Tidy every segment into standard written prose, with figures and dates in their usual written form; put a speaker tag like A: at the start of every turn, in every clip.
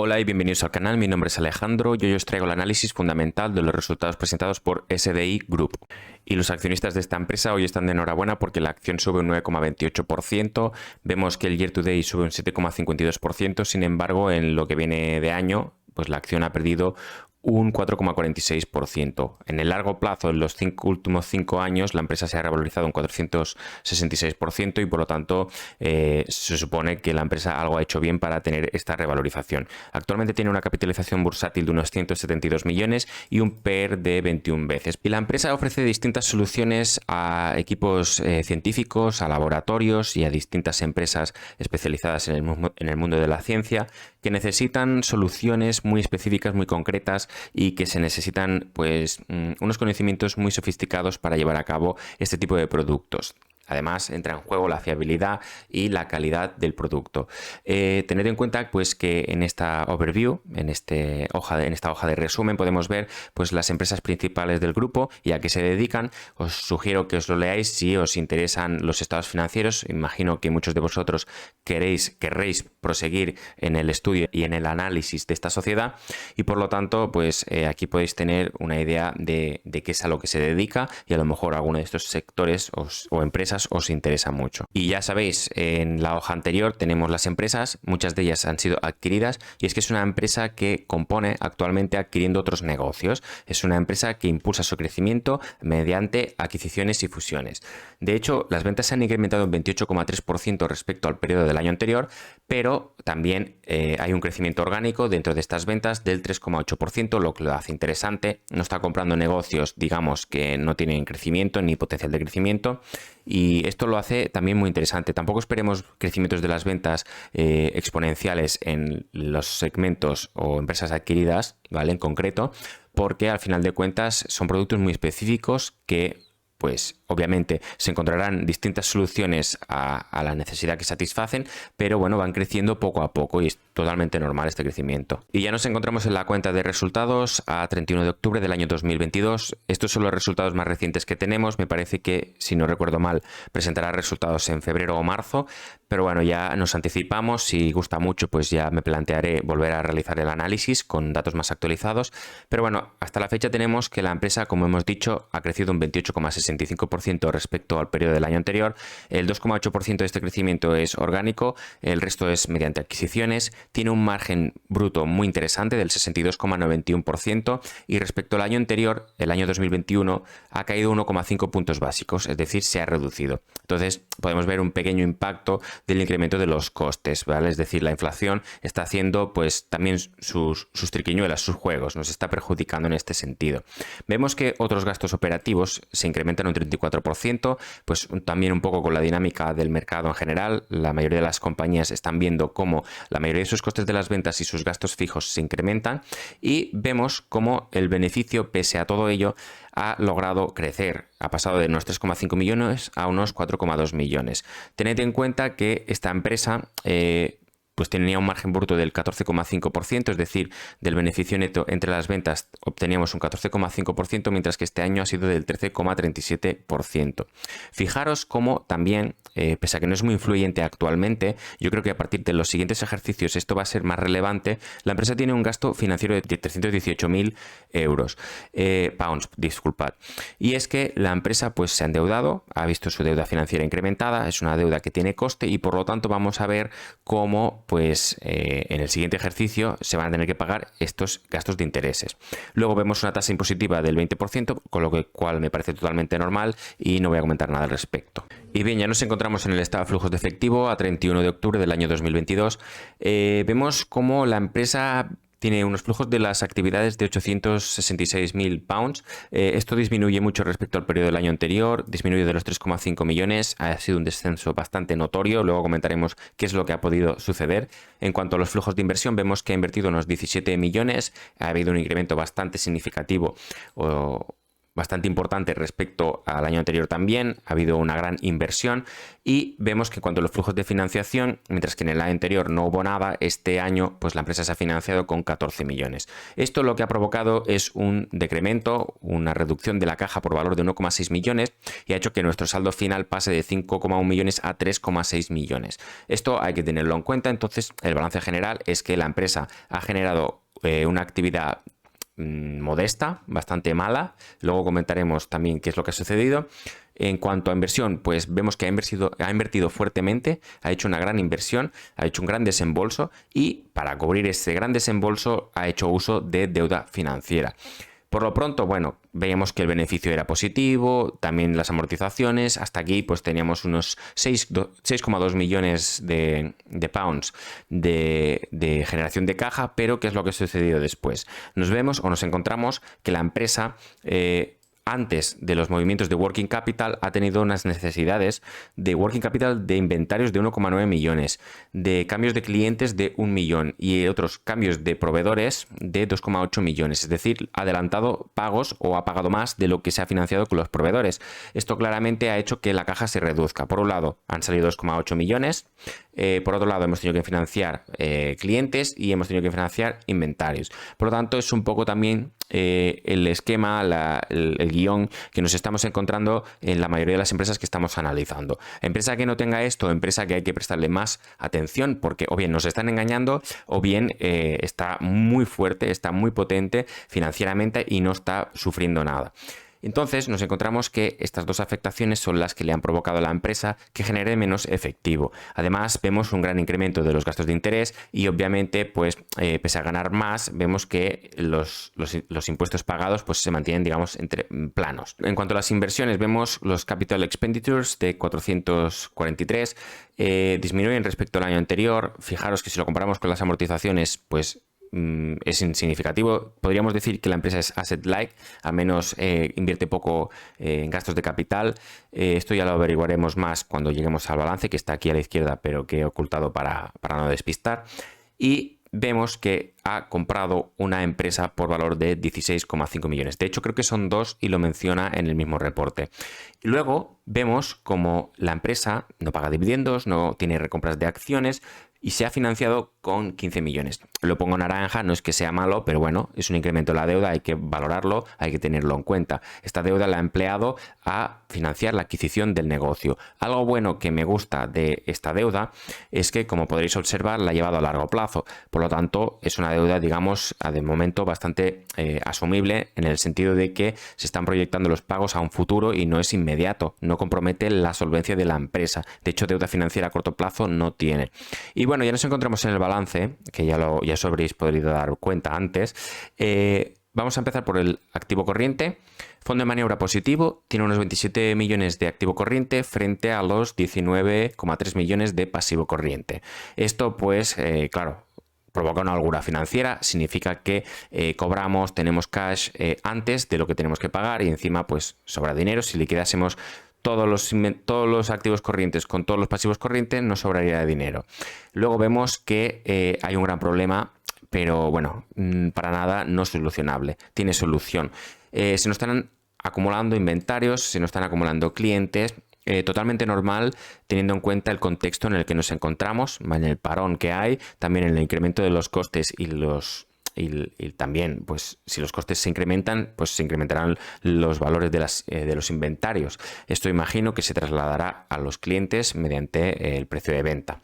A: Hola y bienvenidos al canal, mi nombre es Alejandro y hoy os traigo el análisis fundamental de los resultados presentados por SDI Group. Y los accionistas de esta empresa hoy están de enhorabuena porque la acción sube un 9,28%, vemos que el year to day sube un 7,52%, sin embargo en lo que viene de año, pues la acción ha perdido un 4,46%. En el largo plazo, en los últimos 5 años, la empresa se ha revalorizado un 466% y por lo tanto se supone que la empresa algo ha hecho bien para tener esta revalorización. Actualmente tiene una capitalización bursátil de unos 172 millones y un PER de 21 veces. Y la empresa ofrece distintas soluciones a equipos científicos, a laboratorios y a distintas empresas especializadas en el mundo de la ciencia que necesitan soluciones muy específicas, muy concretas y que se necesitan pues unos conocimientos muy sofisticados para llevar a cabo este tipo de productos. Además, entra en juego la fiabilidad y la calidad del producto. Tened en cuenta pues, que en esta overview, en esta hoja de resumen, podemos ver pues, las empresas principales del grupo y a qué se dedican. Os sugiero que os lo leáis si os interesan los estados financieros. Imagino que muchos de vosotros querréis proseguir en el estudio y en el análisis de esta sociedad y por lo tanto, pues aquí podéis tener una idea de qué es a lo que se dedica y a lo mejor alguno de estos sectores o empresas os interesa mucho. Y ya sabéis, en la hoja anterior tenemos las empresas, muchas de ellas han sido adquiridas y es que es una empresa que compone actualmente adquiriendo otros negocios. Es una empresa que impulsa su crecimiento mediante adquisiciones y fusiones. De hecho, las ventas se han incrementado un 28,3% respecto al periodo del año anterior, pero también hay un crecimiento orgánico dentro de estas ventas del 3,8%, lo que lo hace interesante. No está comprando negocios, digamos, que no tienen crecimiento ni potencial de crecimiento. Y esto lo hace también muy interesante. Tampoco esperemos crecimientos de las ventas exponenciales en los segmentos o empresas adquiridas, ¿vale? En concreto, porque al final de cuentas son productos muy específicos que pues obviamente se encontrarán distintas soluciones a la necesidad que satisfacen, pero bueno, van creciendo poco a poco y es totalmente normal este crecimiento. Y ya nos encontramos en la cuenta de resultados a 31 de octubre del año 2022. Estos son los resultados más recientes que tenemos. Me parece que, si no recuerdo mal, presentará resultados en febrero o marzo, pero bueno, ya nos anticipamos. Si gusta mucho, pues ya me plantearé volver a realizar el análisis con datos más actualizados. Pero bueno, hasta la fecha tenemos que la empresa, como hemos dicho, ha crecido un 28,65% respecto al periodo del año anterior. El 2,8% de este crecimiento es orgánico, el resto es mediante adquisiciones. Tiene un margen bruto muy interesante del 62,91% y respecto al año anterior, el año 2021, ha caído 1,5 puntos básicos, es decir, se ha reducido. Entonces podemos ver un pequeño impacto del incremento de los costes, ¿vale? Es decir, la inflación está haciendo pues también sus triquiñuelas, sus juegos, nos está perjudicando en este sentido. Vemos que otros gastos operativos se incrementan un 34%, pues también un poco con la dinámica del mercado en general. La mayoría de las compañías están viendo cómo la mayoría de sus costes de las ventas y sus gastos fijos se incrementan y vemos cómo el beneficio, pese a todo ello, ha logrado crecer. Ha pasado de unos 3,5 millones a unos 4,2 millones. Tened en cuenta que esta empresa pues tenía un margen bruto del 14,5%, es decir, del beneficio neto entre las ventas obteníamos un 14,5%, mientras que este año ha sido del 13,37%. Fijaros cómo también, pese a que no es muy influyente actualmente, yo creo que a partir de los siguientes ejercicios esto va a ser más relevante. La empresa tiene un gasto financiero de 318.000 euros, pounds, disculpad. Y es que la empresa pues se ha endeudado, ha visto su deuda financiera incrementada, es una deuda que tiene coste y por lo tanto vamos a ver cómo pues en el siguiente ejercicio se van a tener que pagar estos gastos de intereses. Luego vemos una tasa impositiva del 20%, con lo cual me parece totalmente normal y no voy a comentar nada al respecto. Y bien, ya nos encontramos en el estado de flujos de efectivo a 31 de octubre del año 2022. Vemos cómo la empresa tiene unos flujos de las actividades de 866.000 pounds. Esto disminuye mucho respecto al periodo del año anterior, disminuye de los 3,5 millones, ha sido un descenso bastante notorio, luego comentaremos qué es lo que ha podido suceder. En cuanto a los flujos de inversión, vemos que ha invertido unos 17 millones, ha habido un incremento bastante significativo bastante importante respecto al año anterior también, ha habido una gran inversión y vemos que en cuanto a los flujos de financiación, mientras que en el año anterior no hubo nada, este año pues la empresa se ha financiado con 14 millones. Esto lo que ha provocado es un decremento, una reducción de la caja por valor de 1,6 millones y ha hecho que nuestro saldo final pase de 5,1 millones a 3,6 millones. Esto hay que tenerlo en cuenta, entonces el balance general es que la empresa ha generado una actividad modesta, bastante mala. Luego comentaremos también qué es lo que ha sucedido. En cuanto a inversión, pues vemos que ha invertido fuertemente, ha hecho una gran inversión, ha hecho un gran desembolso y para cubrir ese gran desembolso ha hecho uso de deuda financiera. Por lo pronto, bueno, veíamos que el beneficio era positivo, también las amortizaciones, hasta aquí pues teníamos unos 6,2 millones de pounds de generación de caja, pero ¿qué es lo que ha sucedido después? Nos vemos o nos encontramos que la empresa antes de los movimientos de working capital ha tenido unas necesidades de working capital de inventarios de 1,9 millones, de cambios de clientes de 1 millón y otros cambios de proveedores de 2,8 millones, es decir, ha adelantado pagos o ha pagado más de lo que se ha financiado con los proveedores. Esto claramente ha hecho que la caja se reduzca. Por un lado han salido 2,8 millones, por otro lado hemos tenido que financiar clientes y hemos tenido que financiar inventarios. Por lo tanto es un poco también el esquema, el guión que nos estamos encontrando en la mayoría de las empresas que estamos analizando. Empresa que no tenga esto, empresa que hay que prestarle más atención porque o bien nos están engañando o bien está muy fuerte, está muy potente financieramente y no está sufriendo nada. Entonces nos encontramos que estas dos afectaciones son las que le han provocado a la empresa que genere menos efectivo. Además vemos un gran incremento de los gastos de interés y obviamente pues pese a ganar más vemos que los impuestos pagados pues se mantienen digamos entre planos. En cuanto a las inversiones vemos los capital expenditures de 443 disminuyen respecto al año anterior. Fijaros que si lo comparamos con las amortizaciones pues es insignificativo. Podríamos decir que la empresa es asset light, al menos invierte poco en gastos de capital. Esto ya lo averiguaremos más cuando lleguemos al balance, que está aquí a la izquierda, pero que he ocultado para no despistar. Y vemos que ha comprado una empresa por valor de 16,5 millones. De hecho, creo que son dos y lo menciona en el mismo reporte. Y luego vemos como la empresa no paga dividendos, no tiene recompras de acciones y se ha financiado con 15 millones. Lo pongo en naranja, no es que sea malo, pero bueno, es un incremento de la deuda, hay que valorarlo, hay que tenerlo en cuenta. Esta deuda la ha empleado a financiar la adquisición del negocio. Algo bueno que me gusta de esta deuda es que, como podréis observar, la ha llevado a largo plazo. Por lo tanto, es una deuda, digamos, de momento bastante asumible en el sentido de que se están proyectando los pagos a un futuro y no es inmediato, no compromete la solvencia de la empresa. De hecho, deuda financiera a corto plazo no tiene. Y bueno, ya nos encontramos en el balance, que ya os habréis podido dar cuenta antes. Vamos a empezar por el activo corriente. Fondo de maniobra positivo, tiene unos 27 millones de activo corriente frente a los 19,3 millones de pasivo corriente. Esto pues, claro, provoca una holgura financiera, significa que cobramos, tenemos cash antes de lo que tenemos que pagar y encima pues sobra dinero. Si liquidásemos todos los activos corrientes con todos los pasivos corrientes, nos sobraría dinero. Luego vemos que hay un gran problema, pero bueno, para nada no solucionable. Tiene solución. Se nos están acumulando inventarios, se nos están acumulando clientes. Totalmente normal teniendo en cuenta el contexto en el que nos encontramos, en el parón que hay, también en el incremento de los costes y también, pues, si los costes se incrementan, pues se incrementarán los valores de los inventarios. Esto imagino que se trasladará a los clientes mediante el precio de venta.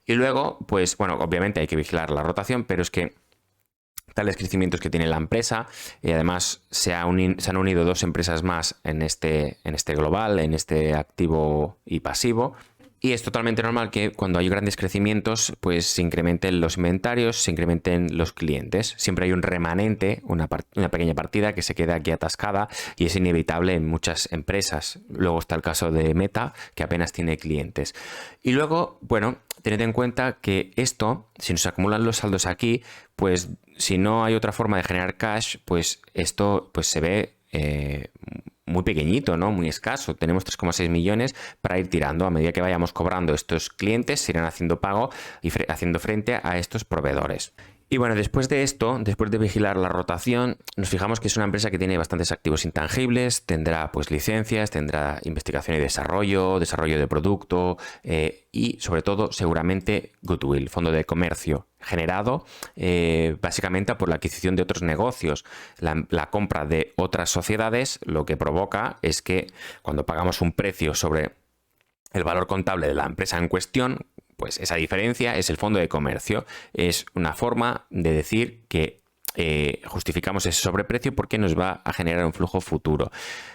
A: Y luego, pues, bueno, obviamente hay que vigilar la rotación, pero es que tales crecimientos que tiene la empresa y además se han unido dos empresas más en este global, en este activo y pasivo. Y es totalmente normal que cuando hay grandes crecimientos, pues se incrementen los inventarios, se incrementen los clientes. Siempre hay un remanente, una pequeña partida que se queda aquí atascada y es inevitable en muchas empresas. Luego está el caso de Meta, que apenas tiene clientes. Y luego, bueno, tened en cuenta que esto, si nos acumulan los saldos aquí, pues si no hay otra forma de generar cash, pues esto pues se ve muy pequeñito, ¿no? Muy escaso. Tenemos 3,6 millones para ir tirando. A medida que vayamos cobrando estos clientes, se irán haciendo pago y haciendo frente a estos proveedores. Y bueno, después de esto, después de vigilar la rotación, nos fijamos que es una empresa que tiene bastantes activos intangibles, tendrá pues licencias, tendrá investigación y desarrollo de producto y sobre todo seguramente goodwill, fondo de comercio generado básicamente por la adquisición de otros negocios. La compra de otras sociedades lo que provoca es que cuando pagamos un precio sobre el valor contable de la empresa en cuestión, pues esa diferencia es el fondo de comercio. Es una forma de decir que justificamos ese sobreprecio porque nos va a generar un flujo futuro.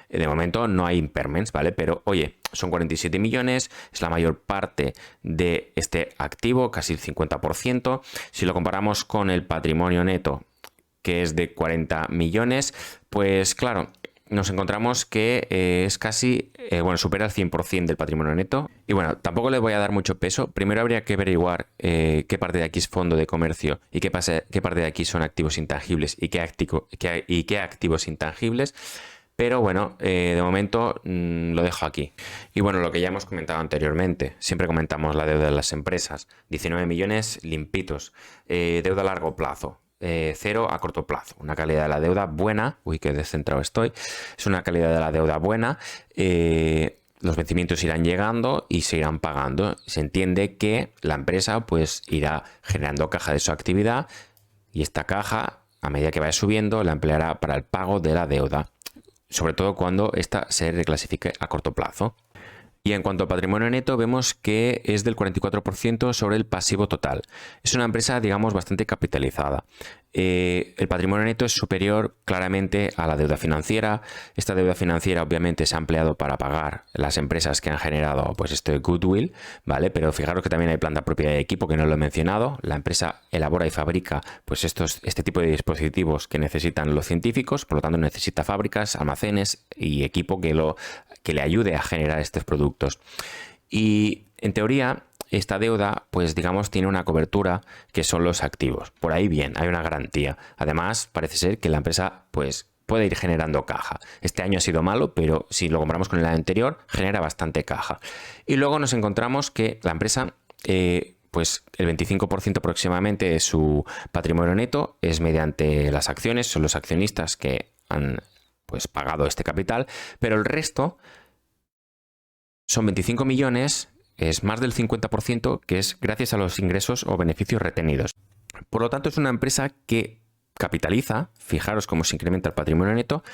A: De momento no hay impairments, ¿vale? Pero oye, son 47 millones, es la mayor parte de este activo, casi el 50%. Si lo comparamos con el patrimonio neto, que es de 40 millones, pues claro, nos encontramos que es casi, supera el 100% del patrimonio neto. Y bueno, tampoco le voy a dar mucho peso. Primero habría que averiguar qué parte de aquí es fondo de comercio y qué parte de aquí son activos intangibles y qué activos intangibles. Pero bueno, de momento lo dejo aquí. Y bueno, lo que ya hemos comentado anteriormente, siempre comentamos la deuda de las empresas. 19 millones limpitos, deuda a largo plazo. 0 a corto plazo, una calidad de la deuda buena, uy, qué descentrado estoy, es una calidad de la deuda buena, los vencimientos irán llegando y se irán pagando, se entiende que la empresa pues irá generando caja de su actividad y esta caja a medida que vaya subiendo la empleará para el pago de la deuda, sobre todo cuando ésta se reclasifique a corto plazo. Y en cuanto al patrimonio neto, vemos que es del 44% sobre el pasivo total. Es una empresa, digamos, bastante capitalizada. El patrimonio neto es superior claramente a la deuda financiera. Esta deuda financiera obviamente se ha empleado para pagar las empresas que han generado pues este goodwill, ¿vale? Pero fijaros que también hay planta propia de equipo, que no lo he mencionado. La empresa elabora y fabrica pues este tipo de dispositivos que necesitan los científicos, por lo tanto necesita fábricas, almacenes y equipo que le ayude a generar estos productos. Y en teoría esta deuda, pues digamos, tiene una cobertura que son los activos. Por ahí bien, hay una garantía. Además, parece ser que la empresa, pues, puede ir generando caja. Este año ha sido malo, pero si lo comparamos con el año anterior, genera bastante caja. Y luego nos encontramos que la empresa, pues el 25% aproximadamente de su patrimonio neto es mediante las acciones, son los accionistas que han pues pagado este capital, pero el resto son 25 millones, es más del 50%, que es gracias a los ingresos o beneficios retenidos. Por lo tanto, es una empresa que capitaliza, fijaros cómo se incrementa el patrimonio neto,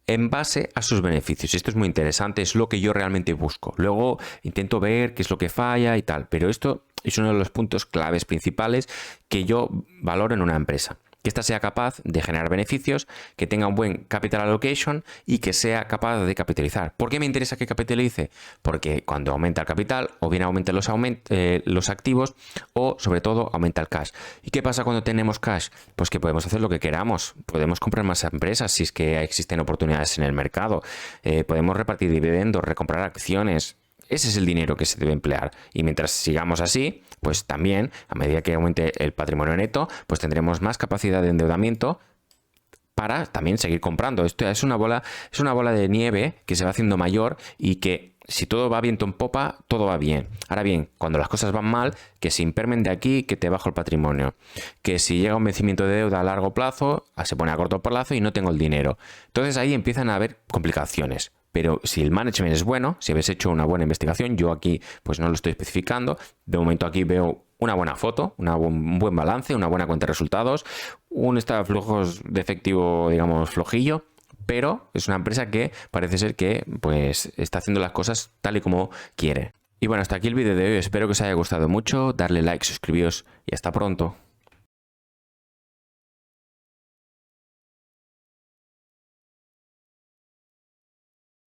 A: en base a sus beneficios. Esto es muy interesante, es lo que yo realmente busco. Luego intento ver qué es lo que falla y tal, pero esto es uno de los puntos claves principales que yo valoro en una empresa. Que ésta sea capaz de generar beneficios, que tenga un buen capital allocation y que sea capaz de capitalizar. ¿Por qué me interesa que capitalice? Porque cuando aumenta el capital, o bien aumenta los activos, o sobre todo aumenta el cash. ¿Y qué pasa cuando tenemos cash? Pues que podemos hacer lo que queramos. Podemos comprar más empresas si es que existen oportunidades en el mercado. Podemos repartir dividendos, recomprar acciones. Ese es el dinero que se debe emplear. Y mientras sigamos así, pues también, a medida que aumente el patrimonio neto, pues tendremos más capacidad de endeudamiento para también seguir comprando. Esto es una bola de nieve que se va haciendo mayor y que si todo va viento en popa, todo va bien. Ahora bien, cuando las cosas van mal, que se impermen de aquí, que te bajo el patrimonio. Que si llega un vencimiento de deuda a largo plazo, se pone a corto plazo y no tengo el dinero. Entonces ahí empiezan a haber complicaciones. Pero si el management es bueno, si habéis hecho una buena investigación, yo aquí pues no lo estoy especificando. De momento aquí veo una buena foto, un buen balance, una buena cuenta de resultados, un estado de flujos de efectivo, digamos, flojillo, pero es una empresa que parece ser que pues está haciendo las cosas tal y como quiere. Y bueno, hasta aquí el vídeo de hoy. Espero que os haya gustado mucho. Darle like, suscribíos y hasta pronto.